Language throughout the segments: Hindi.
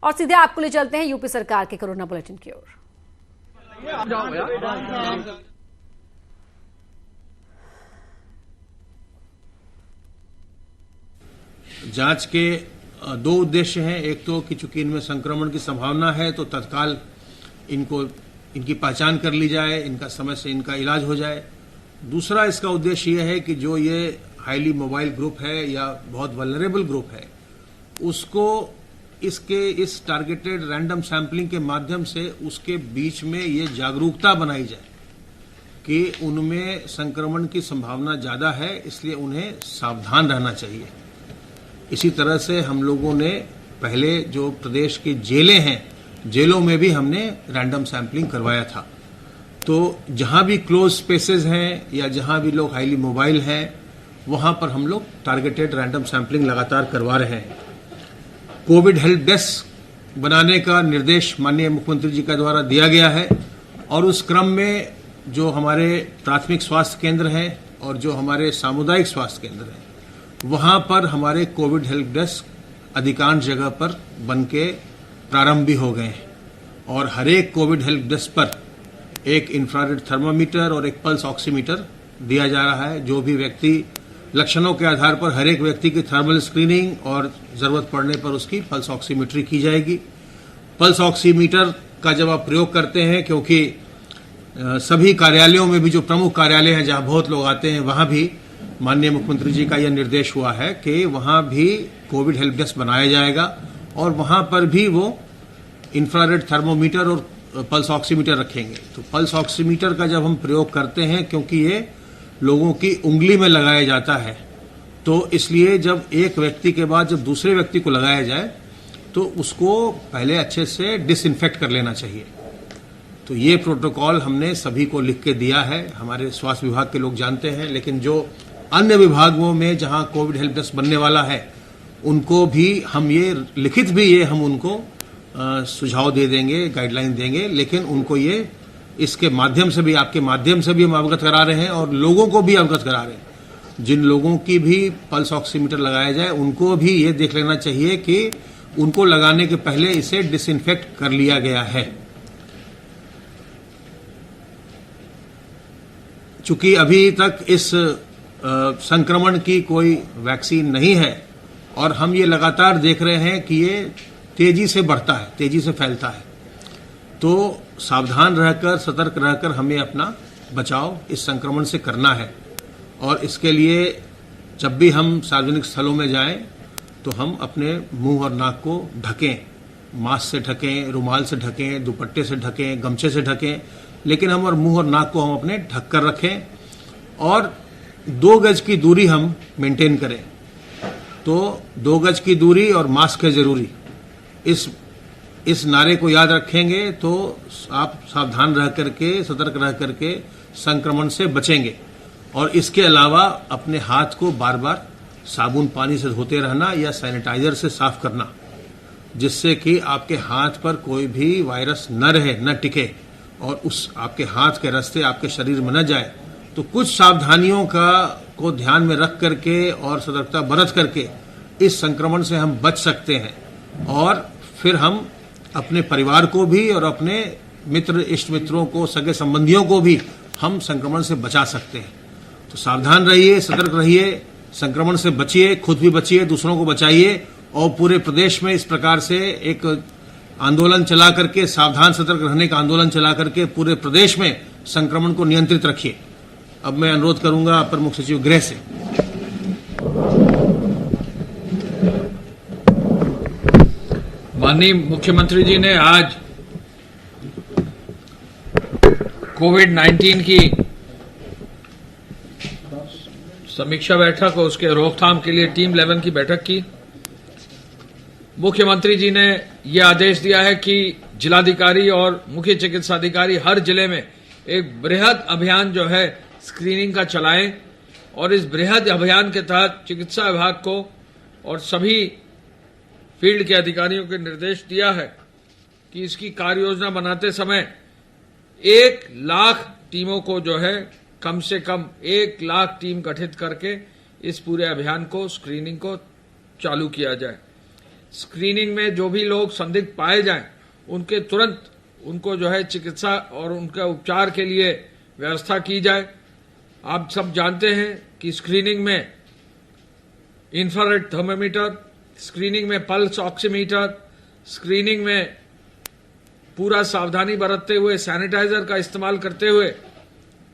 और सीधे आपको ले चलते हैं यूपी सरकार के कोरोना बुलेटिन की ओर। जांच के दो उद्देश्य हैं। एक तो कि चूंकि इनमें संक्रमण की संभावना है तो तत्काल इनकी पहचान कर ली जाए, इनका समय से इनका इलाज हो जाए। दूसरा इसका उद्देश्य यह है कि जो ये हाईली मोबाइल ग्रुप है या बहुत वल्नरेबल ग्रुप है, उसको इस टारगेटेड रैंडम सैंपलिंग के माध्यम से उसके बीच में ये जागरूकता बनाई जाए कि उनमें संक्रमण की संभावना ज्यादा है, इसलिए उन्हें सावधान रहना चाहिए। इसी तरह से हम लोगों ने पहले जो प्रदेश की जेलें हैं, जेलों में भी हमने रैंडम सैंपलिंग करवाया था। तो जहां भी क्लोज स्पेसेस हैं या जहां भी लोग हाईली मोबाइल हैं, वहां पर हम लोग टारगेटेड रैंडम सैंपलिंग लगातार करवा रहे हैं। कोविड हेल्प डेस्क बनाने का निर्देश माननीय मुख्यमंत्री जी का द्वारा दिया गया है और उस क्रम में जो हमारे प्राथमिक स्वास्थ्य केंद्र हैं और जो हमारे सामुदायिक स्वास्थ्य केंद्र हैं, वहां पर हमारे कोविड हेल्प डेस्क अधिकांश जगह पर बनके प्रारंभ भी हो गए हैं और हर एक कोविड हेल्प डेस्क पर एक इंफ्रारेड थर्मामीटर और एक पल्स ऑक्सीमीटर दिया जा रहा है। जो भी व्यक्ति लक्षणों के आधार पर हर एक व्यक्ति की थर्मल स्क्रीनिंग और जरूरत पड़ने पर उसकी पल्स ऑक्सीमीट्री की जाएगी। पल्स ऑक्सीमीटर का जब आप प्रयोग करते हैं, क्योंकि सभी कार्यालयों में भी जो प्रमुख कार्यालय हैं जहां बहुत लोग आते हैं, वहां भी माननीय मुख्यमंत्री जी का यह निर्देश हुआ है कि वहां भी कोविड हेल्प डेस्क बनाया जाएगा और वहां पर भी वो इंफ्रारेड थर्मोमीटर और पल्स ऑक्सीमीटर रखेंगे। तो पल्स ऑक्सीमीटर का जब हम प्रयोग करते हैं, क्योंकि ये लोगों की उंगली में लगाया जाता है, तो इसलिए जब एक व्यक्ति के बाद जब दूसरे व्यक्ति को लगाया जाए तो उसको पहले अच्छे से डिसइंफेक्ट कर लेना चाहिए। तो ये प्रोटोकॉल हमने सभी को लिख के दिया है। हमारे स्वास्थ्य विभाग के लोग जानते हैं, लेकिन जो अन्य विभागों में जहां कोविड हेल्प डेस्क बनने वाला है, उनको भी हम ये लिखित भी ये हम उनको सुझाव दे देंगे, गाइडलाइन देंगे, लेकिन उनको ये इसके माध्यम से भी, आपके माध्यम से भी हम अवगत करा रहे हैं और लोगों को भी अवगत करा रहे हैं। जिन लोगों की भी पल्स ऑक्सीमीटर लगाया जाए, उनको भी ये देख लेना चाहिए कि उनको लगाने के पहले इसे डिसइंफेक्ट कर लिया गया है। चूंकि अभी तक इस संक्रमण की कोई वैक्सीन नहीं है और हम ये लगातार देख रहे हैं कि ये तेजी से बढ़ता है, तेजी से फैलता है, तो सावधान रहकर, सतर्क रहकर हमें अपना बचाव इस संक्रमण से करना है। और इसके लिए जब भी हम सार्वजनिक स्थलों में जाएं तो हम अपने मुंह और नाक को ढकें, मास्क से ढकें, रुमाल से ढकें, दुपट्टे से ढकें, गमछे से ढकें, लेकिन हम और मुंह और नाक को हम अपने ढक कर रखें और 2 गज की दूरी हम मेंटेन करें। तो 2 गज की दूरी और मास्क है जरूरी, इस नारे को याद रखेंगे तो आप सावधान रह करके, सतर्क रह करके संक्रमण से बचेंगे। और इसके अलावा अपने हाथ को बार बार साबुन पानी से धोते रहना या सैनिटाइजर से साफ करना, जिससे कि आपके हाथ पर कोई भी वायरस न रहे, न टिके और उस आपके हाथ के रास्ते आपके शरीर में न जाए। तो कुछ सावधानियों को ध्यान में रख करके और सतर्कता बरत करके इस संक्रमण से हम बच सकते हैं और फिर हम अपने परिवार को भी और अपने मित्र, इष्ट मित्रों को, सगे संबंधियों को भी हम संक्रमण से बचा सकते हैं। तो सावधान रहिए, सतर्क रहिए, संक्रमण से बचिए, खुद भी बचिए, दूसरों को बचाइए और पूरे प्रदेश में इस प्रकार से एक आंदोलन चला करके, सावधान सतर्क रहने का आंदोलन चला करके पूरे प्रदेश में संक्रमण को नियंत्रित रखिए। अब मैं अनुरोध करूंगा अपर मुख्य सचिव गृह से। माननीय मुख्यमंत्री जी ने आज कोविड-19 की समीक्षा बैठक और उसके रोकथाम के लिए टीम 11 की बैठक की। मुख्यमंत्री जी ने यह आदेश दिया है कि जिलाधिकारी और मुख्य चिकित्सा अधिकारी हर जिले में एक बृहद अभियान जो है स्क्रीनिंग का चलाएं और इस बृहद अभियान के तहत चिकित्सा विभाग को और सभी फील्ड के अधिकारियों को निर्देश दिया है कि इसकी कार्य योजना बनाते समय 1 लाख टीमों को जो है कम से कम 1 लाख टीम गठित करके इस पूरे अभियान को, स्क्रीनिंग को चालू किया जाए। स्क्रीनिंग में जो भी लोग संदिग्ध पाए जाएं, उनके तुरंत उनको जो है चिकित्सा और उनके उपचार के लिए व्यवस्था की जाए। आप सब जानते हैं कि स्क्रीनिंग में इंफ्रारेड थर्मोमीटर, स्क्रीनिंग में पल्स ऑक्सीमीटर, स्क्रीनिंग में पूरा सावधानी बरतते हुए सैनिटाइजर का इस्तेमाल करते हुए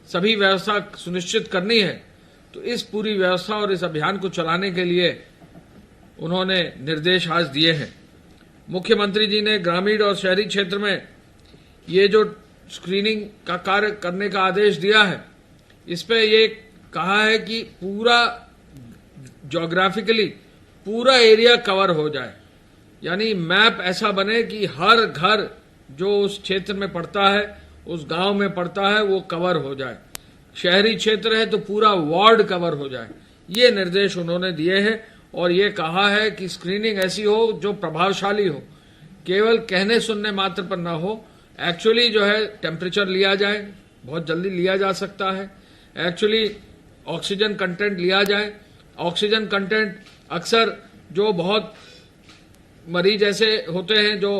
सभी व्यवस्था सुनिश्चित करनी है। तो इस पूरी व्यवस्था और इस अभियान को चलाने के लिए उन्होंने निर्देश आज दिए हैं। मुख्यमंत्री जी ने ग्रामीण और शहरी क्षेत्र में ये जो स्क्रीनिंग का कार्य करने का आदेश दिया है, इस पे ये कहा है कि पूरा ज्योग्राफिकली पूरा एरिया कवर हो जाए, यानी मैप ऐसा बने कि हर घर जो उस क्षेत्र में पड़ता है, उस गांव में पड़ता है, वो कवर हो जाए। शहरी क्षेत्र है तो पूरा वार्ड कवर हो जाए। ये निर्देश उन्होंने दिए हैं और ये कहा है कि स्क्रीनिंग ऐसी हो जो प्रभावशाली हो, केवल कहने सुनने मात्र पर ना हो। एक्चुअली जो है टेम्परेचर लिया जाए, बहुत जल्दी लिया जा सकता है। एक्चुअली ऑक्सीजन कंटेंट लिया जाए। ऑक्सीजन कंटेंट अक्सर जो बहुत मरीज ऐसे होते हैं जो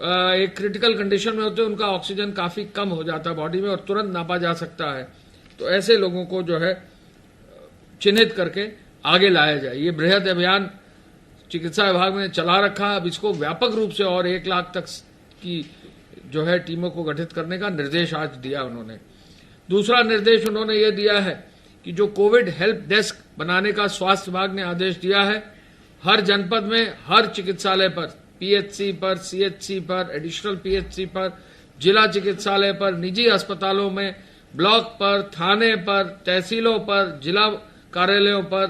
एक क्रिटिकल कंडीशन में होते हैं, उनका ऑक्सीजन काफी कम हो जाता है बॉडी में और तुरंत नापा जा सकता है। तो ऐसे लोगों को जो है चिन्हित करके आगे लाया जाए। ये बृहद अभियान चिकित्सा विभाग ने चला रखा। अब इसको व्यापक रूप से और 1 लाख तक की जो है टीमों को गठित करने का निर्देश आज दिया उन्होंने। दूसरा निर्देश उन्होंने ये दिया है कि जो कोविड हेल्प डेस्क बनाने का स्वास्थ्य विभाग ने आदेश दिया है, हर जनपद में हर चिकित्सालय पर, पीएचसी पर, सीएचसी पर, एडिशनल पीएचसी पर, जिला चिकित्सालय पर, निजी अस्पतालों में, ब्लॉक पर, थाने पर, तहसीलों पर, जिला कार्यालयों पर,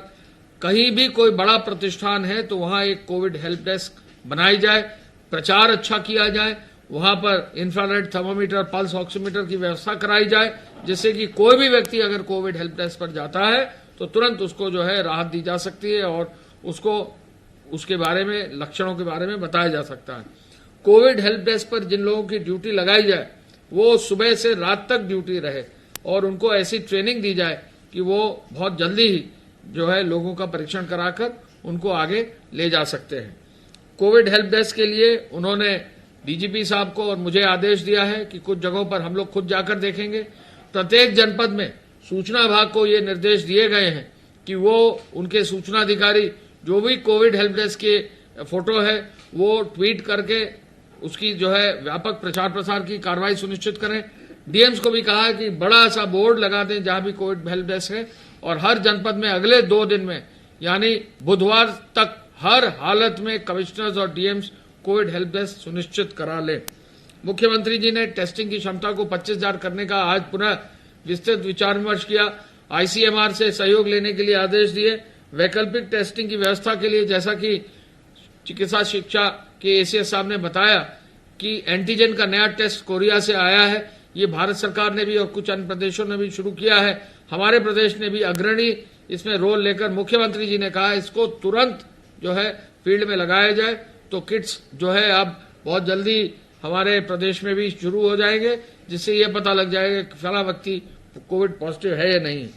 कहीं भी कोई बड़ा प्रतिष्ठान है तो वहां एक कोविड हेल्प डेस्क बनाई जाए। प्रचार अच्छा किया जाए, वहां पर इंफ्रारेड थर्मोमीटर, पल्स ऑक्सीमीटर की व्यवस्था कराई जाए, जिससे कि कोई भी व्यक्ति अगर कोविड हेल्प डेस्क पर जाता है तो तुरंत उसको जो है राहत दी जा सकती है और उसको उसके बारे में, लक्षणों के बारे में बताया जा सकता है। कोविड हेल्प डेस्क पर जिन लोगों की ड्यूटी लगाई जाए वो सुबह से रात तक ड्यूटी रहे और उनको ऐसी ट्रेनिंग दी जाए कि वो बहुत जल्दी ही जो है लोगों का परीक्षण कराकर उनको आगे ले जा सकते हैं। कोविड हेल्प डेस्क के लिए उन्होंने डीजीपी साहब को और मुझे आदेश दिया है कि कुछ जगहों पर हम लोग खुद जाकर देखेंगे। प्रत्येक जनपद में सूचना विभाग को ये निर्देश दिए गए हैं कि वो उनके सूचना अधिकारी जो भी कोविड हेल्प डेस्क के फोटो है वो ट्वीट करके उसकी जो है व्यापक प्रचार प्रसार की कार्रवाई सुनिश्चित करें। डीएम्स को भी कहा है कि बड़ा सा बोर्ड लगा दें जहां भी कोविड हेल्प डेस्क है और हर जनपद में अगले 2 दिन में यानी बुधवार तक हर हालत में कमिश्नर्स और डीएम्स कोविड हेल्प डेस्क सुनिश्चित करा ले। मुख्यमंत्री जी ने टेस्टिंग की क्षमता को 25,000 करने का आज पुनः विस्तृत विचार विमर्श किया। आईसीएमआर से सहयोग लेने के लिए आदेश दिए। वैकल्पिक टेस्टिंग की व्यवस्था के लिए जैसा कि चिकित्सा शिक्षा के एसीएस साहब ने बताया कि एंटीजन का नया टेस्ट कोरिया से आया है। ये भारत सरकार ने भी और कुछ अन्य प्रदेशों ने भी शुरू किया है। हमारे प्रदेश ने भी अग्रणी इसमें रोल लेकर मुख्यमंत्री जी ने कहा इसको तुरंत जो है फील्ड में लगाया जाए। तो किट्स जो है अब बहुत जल्दी हमारे प्रदेश में भी शुरू हो जाएंगे, जिससे ये पता लग जाएगा कि फला व्यक्ति कोविड पॉजिटिव है या नहीं।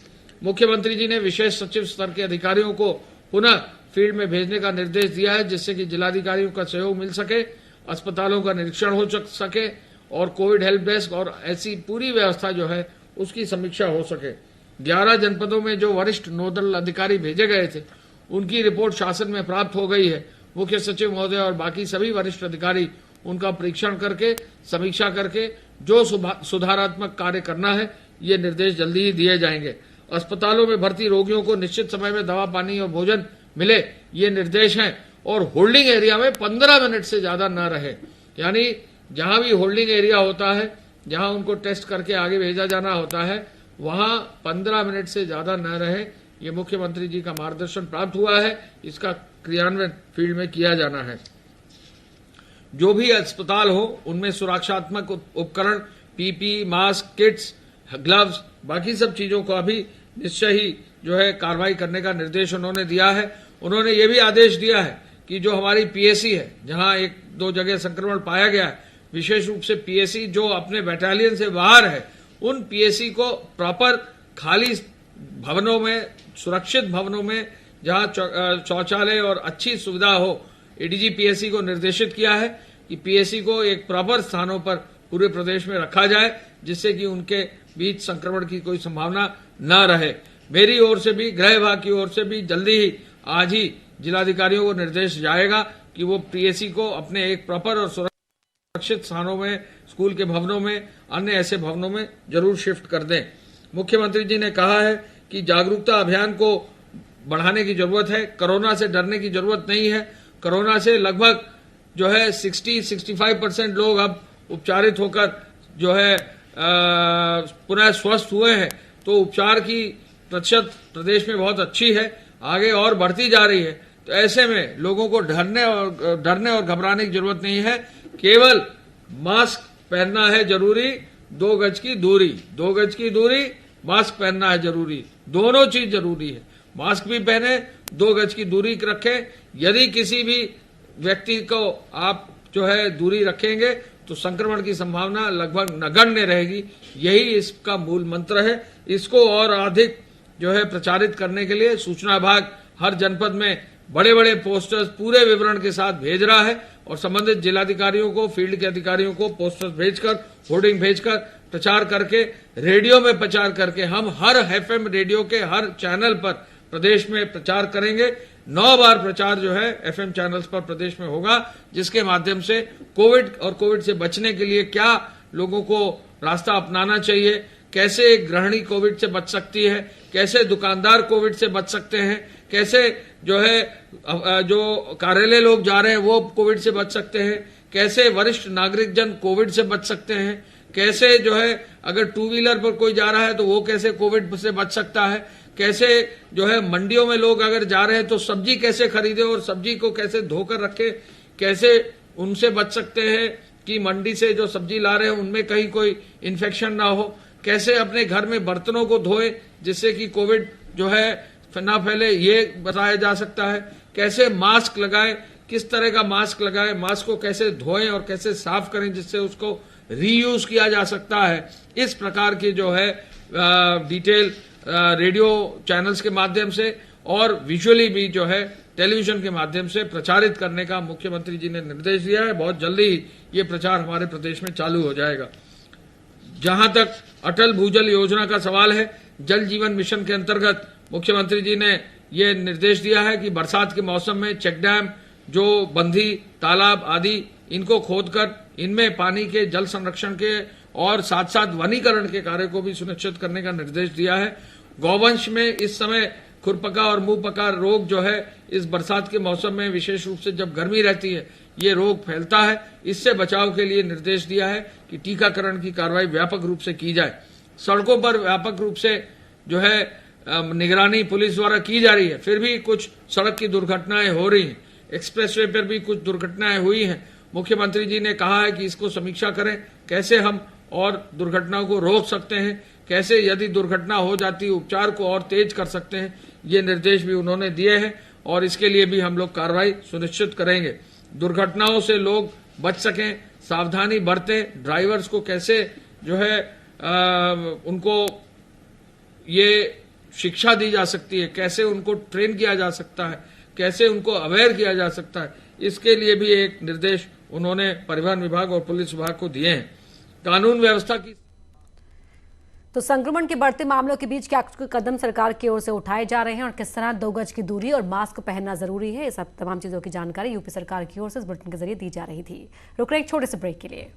मुख्यमंत्री जी ने विशेष सचिव स्तर के अधिकारियों को पुनः फील्ड में भेजने का निर्देश दिया है, जिससे कि जिलाधिकारियों का सहयोग मिल सके, अस्पतालों का निरीक्षण हो सके और कोविड हेल्प डेस्क और ऐसी पूरी व्यवस्था जो है उसकी समीक्षा हो सके। 11 जनपदों में जो वरिष्ठ नोडल अधिकारी भेजे गए थे उनकी रिपोर्ट शासन में प्राप्त हो गई है। मुख्य सचिव महोदय और बाकी सभी वरिष्ठ अधिकारी उनका परीक्षण करके, समीक्षा करके जो सुधारात्मक कार्य करना है ये निर्देश जल्दी ही दिए जाएंगे। अस्पतालों में भर्ती रोगियों को निश्चित समय में दवा, पानी और भोजन मिले, ये निर्देश हैं। और होल्डिंग एरिया में 15 मिनट से ज्यादा न रहे, यानी जहां भी होल्डिंग एरिया होता है, जहां उनको टेस्ट करके आगे भेजा जाना होता है, वहां 15 मिनट से ज्यादा न रहे। ये मुख्यमंत्री जी का मार्गदर्शन प्राप्त हुआ है, इसका क्रियान्वयन फील्ड में किया जाना है। जो भी अस्पताल हो उनमें सुरक्षात्मक उपकरण, पीपी, मास्क, किट्स, ग्लव्स, बाकी सब चीजों को अभी निश्चय ही जो है कार्रवाई करने का निर्देश उन्होंने दिया है। उन्होंने ये भी आदेश दिया है कि जो हमारी पीएसी है, जहां 1-2 जगह संक्रमण पाया गया है, विशेष रूप से पीएसी जो अपने बैटालियन से बाहर है, उन पीएसी को प्रॉपर खाली भवनों में, सुरक्षित भवनों में, जहां शौचालय और अच्छी सुविधा हो, एडीजी पीएससी को निर्देशित किया है कि पीएससी को एक प्रॉपर स्थानों पर पूरे प्रदेश में रखा जाए, जिससे कि उनके बीच संक्रमण की कोई संभावना न रहे। मेरी ओर से भी, गृह विभाग की ओर से भी जल्दी ही आज ही जिलाधिकारियों को निर्देश जाएगा कि वो पीएससी को अपने एक प्रॉपर और सुरक्षित स्थानों में, स्कूल के भवनों में, अन्य ऐसे भवनों में जरूर शिफ्ट कर दें। मुख्यमंत्री जी ने कहा है कि जागरूकता अभियान को बढ़ाने की जरूरत है। कोरोना से डरने की जरूरत नहीं है। कोरोना से लगभग जो है 60-65% लोग अब उपचारित होकर जो है पुनः स्वस्थ हुए हैं। तो उपचार की प्रतिशत प्रदेश में बहुत अच्छी है, आगे और बढ़ती जा रही है। तो ऐसे में लोगों को डरने और घबराने की जरूरत नहीं है। केवल मास्क पहनना है जरूरी, 2 गज की दूरी, 2 गज की दूरी, मास्क पहनना है जरूरी, दोनों चीज जरूरी है। मास्क भी पहने, 2 गज की दूरी रखें। यदि किसी भी व्यक्ति को आप जो है दूरी रखेंगे तो संक्रमण की संभावना लगभग नगण्य रहेगी। यही इसका मूल मंत्र है। इसको और अधिक जो है प्रचारित करने के लिए सूचना विभाग हर जनपद में बड़े बड़े पोस्टर्स पूरे विवरण के साथ भेज रहा है और संबंधित जिलाधिकारियों को, फील्ड के अधिकारियों को पोस्टर्स भेजकर, होर्डिंग भेजकर प्रचार करके, रेडियो में प्रचार करके, हम हर एफएम रेडियो के हर चैनल पर प्रदेश में प्रचार करेंगे। 9 बार प्रचार जो है एफएम चैनल्स पर प्रदेश में होगा, जिसके माध्यम से कोविड और कोविड से बचने के लिए क्या लोगों को रास्ता अपनाना चाहिए, कैसे एक गृहिणी कोविड से बच सकती है, कैसे दुकानदार कोविड से बच सकते हैं, कैसे जो है जो कार्यालय लोग जा रहे हैं वो कोविड से बच सकते हैं, कैसे वरिष्ठ नागरिक जन कोविड से बच सकते हैं, कैसे जो है अगर 2 व्हीलर पर कोई जा रहा है तो वो कैसे कोविड से बच सकता है, कैसे जो है मंडियों में लोग अगर जा रहे हैं तो सब्जी कैसे खरीदे और सब्जी को कैसे धोकर रखे, कैसे उनसे बच सकते हैं कि मंडी से जो सब्जी ला रहे हैं उनमें कहीं कोई इन्फेक्शन ना हो, कैसे अपने घर में बर्तनों को धोए जिससे कि कोविड जो है ना फैले, ये बताया जा सकता है। कैसे मास्क लगाएं, किस तरह का मास्क लगाएं, मास्क को कैसे धोएं और कैसे साफ करें जिससे उसको रीयूज किया जा सकता है। इस प्रकार की जो है डिटेल रेडियो चैनल्स के माध्यम से और विजुअली भी जो है टेलीविजन के माध्यम से प्रचारित करने का मुख्यमंत्री जी ने निर्देश दिया है। बहुत जल्दी ही ये प्रचार हमारे प्रदेश में चालू हो जाएगा। जहां तक अटल भूजल योजना का सवाल है, जल जीवन मिशन के अंतर्गत मुख्यमंत्री जी ने ये निर्देश दिया है कि बरसात के मौसम में चेक डैम, जो बंधी, तालाब आदि, इनको खोदकर इनमें पानी के जल संरक्षण के और साथ साथ वनीकरण के कार्य को भी सुनिश्चित करने का निर्देश दिया है। गौवंश में इस समय खुरपका और मुंह पका रोग जो है इस बरसात के मौसम में विशेष रूप से जब गर्मी रहती है ये रोग फैलता है। इससे बचाव के लिए निर्देश दिया है कि टीकाकरण की कार्रवाई व्यापक रूप से की जाए। सड़कों पर व्यापक रूप से जो है निगरानी पुलिस द्वारा की जा रही है, फिर भी कुछ सड़क की दुर्घटनाएं हो रही हैं। एक्सप्रेसवे पर भी कुछ दुर्घटनाएं हुई हैं। मुख्यमंत्री जी ने कहा है कि इसको समीक्षा करें, कैसे हम और दुर्घटनाओं को रोक सकते हैं, कैसे यदि दुर्घटना हो जाती है उपचार को और तेज कर सकते हैं। ये निर्देश भी उन्होंने दिए हैं और इसके लिए भी हम लोग कार्रवाई सुनिश्चित करेंगे। दुर्घटनाओं से लोग बच सकें, सावधानी बरतें, ड्राइवर्स को कैसे जो है उनको ये शिक्षा दी जा सकती है, कैसे उनको ट्रेन किया जा सकता है, कैसे उनको अवेयर किया जा सकता है, इसके लिए भी एक निर्देश उन्होंने परिवहन विभाग और पुलिस विभाग को दिए हैं। कानून व्यवस्था की तो संक्रमण के बढ़ते मामलों के बीच क्या कदम सरकार की ओर से उठाए जा रहे हैं और किस तरह 2 गज की दूरी और मास्क पहनना जरूरी है, ये सब तमाम चीजों की जानकारी यूपी सरकार की ओर से इस बुलेटिन के जरिए दी जा रही थी। रुक रहे एक छोटे से ब्रेक के लिए।